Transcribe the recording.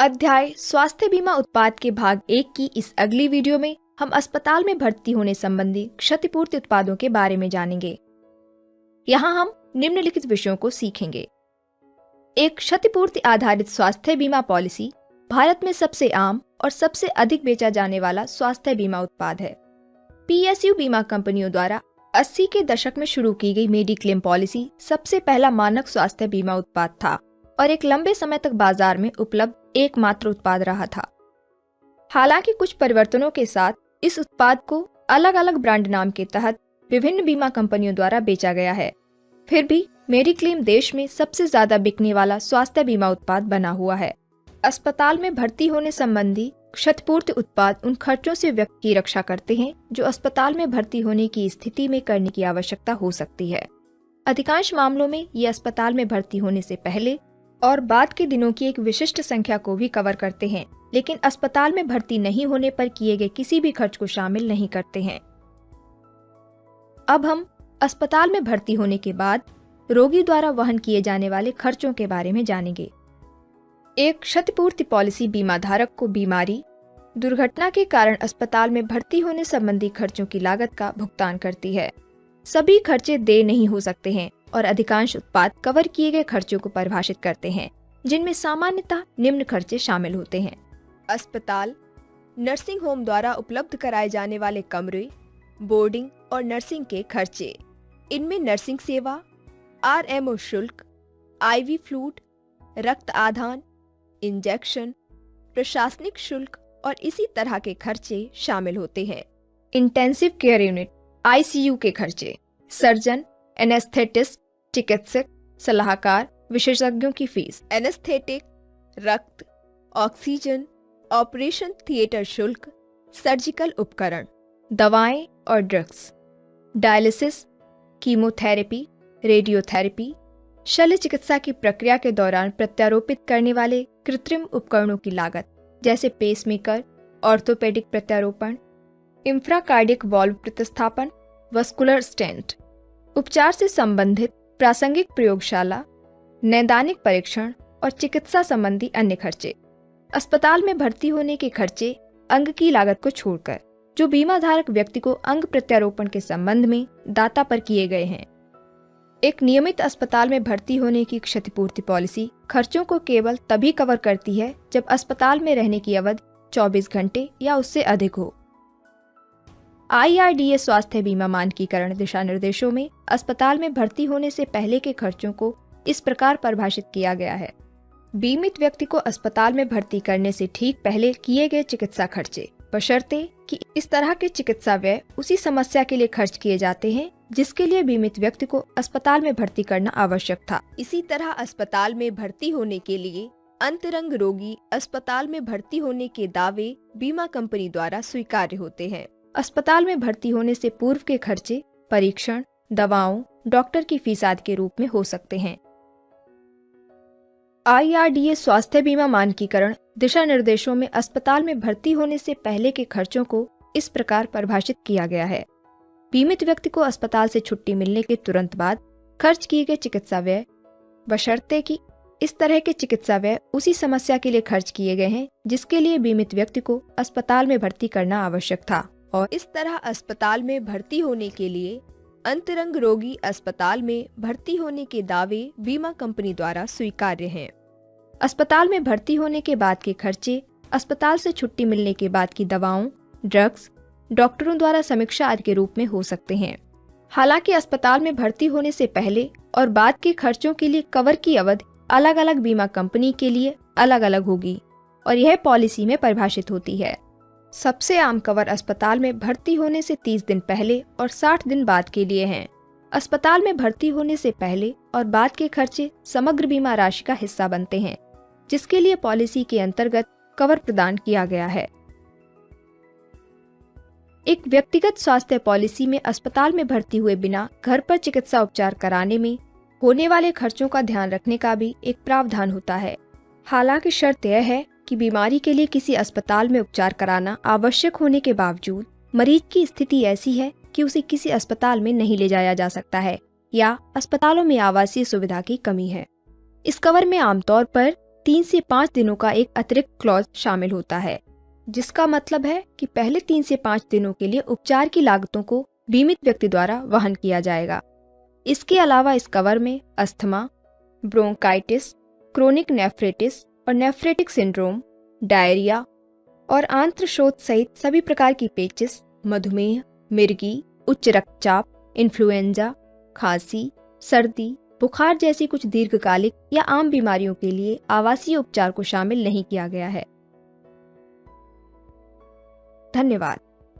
अध्याय स्वास्थ्य बीमा उत्पाद के भाग 1 की इस अगली वीडियो में हम अस्पताल में भर्ती होने संबंधी क्षतिपूर्ति उत्पादों के बारे में जानेंगे। यहाँ हम निम्नलिखित विषयों को सीखेंगे। एक क्षतिपूर्ति आधारित स्वास्थ्य बीमा पॉलिसी भारत में सबसे आम और सबसे अधिक बेचा जाने वाला स्वास्थ्य बीमा उत्पाद है। पीएसयू बीमा कंपनियों द्वारा 80 के दशक में शुरू की गई मेडिक्लेम पॉलिसी सबसे पहला मानक स्वास्थ्य बीमा उत्पाद था और एक लंबे समय तक बाजार में उपलब्ध एकमात्र उत्पाद रहा था। हालांकि कुछ परिवर्तनों के साथ इस उत्पाद को अलग अलग ब्रांड नाम के तहत विभिन्न बीमा कंपनियों द्वारा बेचा गया है, फिर भी मेडिक्लेम देश में सबसे ज्यादा बिकने वाला स्वास्थ्य बीमा उत्पाद बना हुआ है। अस्पताल में भर्ती होने संबंधी क्षतिपूर्ति उत्पाद उन खर्चों से व्यक्ति की रक्षा करते हैं जो अस्पताल में भर्ती होने की स्थिति में करने की आवश्यकता हो सकती है। अधिकांश मामलों में ये अस्पताल में भर्ती होने से पहले और बाद के दिनों की एक विशिष्ट संख्या को भी कवर करते हैं, लेकिन अस्पताल में भर्ती नहीं होने पर किए गए किसी भी खर्च को शामिल नहीं करते हैं। अब हम अस्पताल में भर्ती होने के बाद रोगी द्वारा वहन किए जाने वाले खर्चों के बारे में जानेंगे। एक क्षतिपूर्ति पॉलिसी बीमा धारक को बीमारी, दुर्घटना के कारण अस्पताल में भर्ती होने संबंधी खर्चों की लागत का भुगतान करती है। सभी खर्चे देय नहीं हो सकते हैं और अधिकांश उत्पाद कवर किए गए खर्चों को परिभाषित करते हैं, जिनमें सामान्यतः निम्न खर्चे शामिल होते हैं। अस्पताल, नर्सिंग होम द्वारा उपलब्ध कराए जाने वाले कमरे, बोर्डिंग और नर्सिंग के खर्चे। इनमें नर्सिंग सेवा, आरएमओ शुल्क, आईवी फ्लूइड, रक्त आधान, इंजेक्शन, प्रशासनिक शुल्क और इसी तरह के खर्चे शामिल होते हैं। इंटेंसिव केयर यूनिट आईसीयू के खर्चे, सर्जन, एनेस्थेटिस्ट, चिकित्सक, सलाहकार, विशेषज्ञों की फीस, एनेस्थेटिक, रक्त, ऑक्सीजन, ऑपरेशन थिएटर शुल्क, सर्जिकल उपकरण, दवाएं और ड्रग्स, डायलिसिस, कीमोथेरेपी, रेडियोथेरेपी, शल्य चिकित्सा की प्रक्रिया के दौरान प्रत्यारोपित करने वाले कृत्रिम उपकरणों की लागत जैसे पेसमेकर, ऑर्थोपेडिक प्रत्यारोपण, इंफ्राकार्डियक वाल्व प्रतिस्थापन, वस्कुलर स्टेंट, उपचार से संबंधित प्रासंगिक प्रयोगशाला, नैदानिक परीक्षण और चिकित्सा संबंधी अन्य खर्चे। अस्पताल में भर्ती होने के खर्चे अंग की लागत को छोड़कर जो बीमा धारक व्यक्ति को अंग प्रत्यारोपण के संबंध में दाता पर किए गए हैं। एक नियमित अस्पताल में भर्ती होने की क्षतिपूर्ति पॉलिसी खर्चों को केवल तभी कवर करती है जब अस्पताल में रहने की अवधि 24 घंटे या उससे अधिक हो। IRDA स्वास्थ्य बीमा मानकीकरण दिशा निर्देशों में अस्पताल में भर्ती होने से पहले के खर्चों को इस प्रकार परिभाषित किया गया है। बीमित व्यक्ति को अस्पताल में भर्ती करने से ठीक पहले किए गए चिकित्सा खर्चे, बशर्ते कि इस तरह के चिकित्सा व्यय उसी समस्या के लिए खर्च किए जाते हैं जिसके लिए बीमित व्यक्ति को अस्पताल में भर्ती करना आवश्यक था। इसी तरह अस्पताल में भर्ती होने के लिए अंतरंग रोगी अस्पताल में भर्ती होने के दावे बीमा कंपनी द्वारा स्वीकार्य होते हैं। अस्पताल में भर्ती होने से पूर्व के खर्चे परीक्षण, दवाओं, डॉक्टर की फीस आदि के रूप में हो सकते हैं। IRDA स्वास्थ्य बीमा मानकीकरण दिशा निर्देशों में अस्पताल में भर्ती होने से पहले के खर्चों को इस प्रकार परिभाषित किया गया है। बीमित व्यक्ति को अस्पताल से छुट्टी मिलने के तुरंत बाद खर्च किए गए चिकित्सा व्यय, बशर्ते कि इस तरह के चिकित्सा व्यय उसी समस्या के लिए खर्च किए गए हैं जिसके लिए बीमित व्यक्ति को अस्पताल में भर्ती करना आवश्यक था, और इस तरह अस्पताल में भर्ती होने के लिए अंतरंग रोगी अस्पताल में भर्ती होने के दावे बीमा कंपनी द्वारा स्वीकार्य हैं। अस्पताल में भर्ती होने के बाद के खर्चे अस्पताल से छुट्टी मिलने के बाद की दवाओं, ड्रग्स, डॉक्टरों द्वारा समीक्षा आदि के रूप में हो सकते हैं। हालांकि अस्पताल में भर्ती होने से पहले और बाद के खर्चों के लिए कवर की अवधि अलग अलग बीमा कंपनी के लिए अलग अलग होगी और यह पॉलिसी में परिभाषित होती है। सबसे आम कवर अस्पताल में भर्ती होने से 30 दिन पहले और 60 दिन बाद के लिए हैं। अस्पताल में भर्ती होने से पहले और बाद के खर्चे समग्र बीमा राशि का हिस्सा बनते हैं, जिसके लिए पॉलिसी के अंतर्गत कवर प्रदान किया गया है। एक व्यक्तिगत स्वास्थ्य पॉलिसी में अस्पताल में भर्ती हुए बिना घर पर चिकित्सा उपचार कराने में होने वाले खर्चों का ध्यान रखने का भी एक प्रावधान होता है। हालांकि शर्त यह है कि बीमारी के लिए किसी अस्पताल में उपचार कराना आवश्यक होने के बावजूद मरीज की स्थिति ऐसी है कि उसे किसी अस्पताल में नहीं ले जाया जा सकता है या अस्पतालों में आवासीय सुविधा की कमी है। इस कवर में आमतौर पर 3 से 5 दिनों का एक अतिरिक्त क्लॉज शामिल होता है, जिसका मतलब है कि पहले 3 से 5 दिनों के लिए उपचार की लागतों को बीमित व्यक्ति द्वारा वहन किया जाएगा। इसके अलावा इस कवर में अस्थमा, ब्रोंकाइटिस, क्रोनिक नेफ्राइटिस और नेफ्रेटिक सिंड्रोम, डायरिया और आंत्र शोथ सहित सभी प्रकार की पेचिश, मधुमेह, मिर्गी, उच्च रक्तचाप, इन्फ्लुएंजा, खांसी, सर्दी, बुखार जैसी कुछ दीर्घकालिक या आम बीमारियों के लिए आवासीय उपचार को शामिल नहीं किया गया है। धन्यवाद।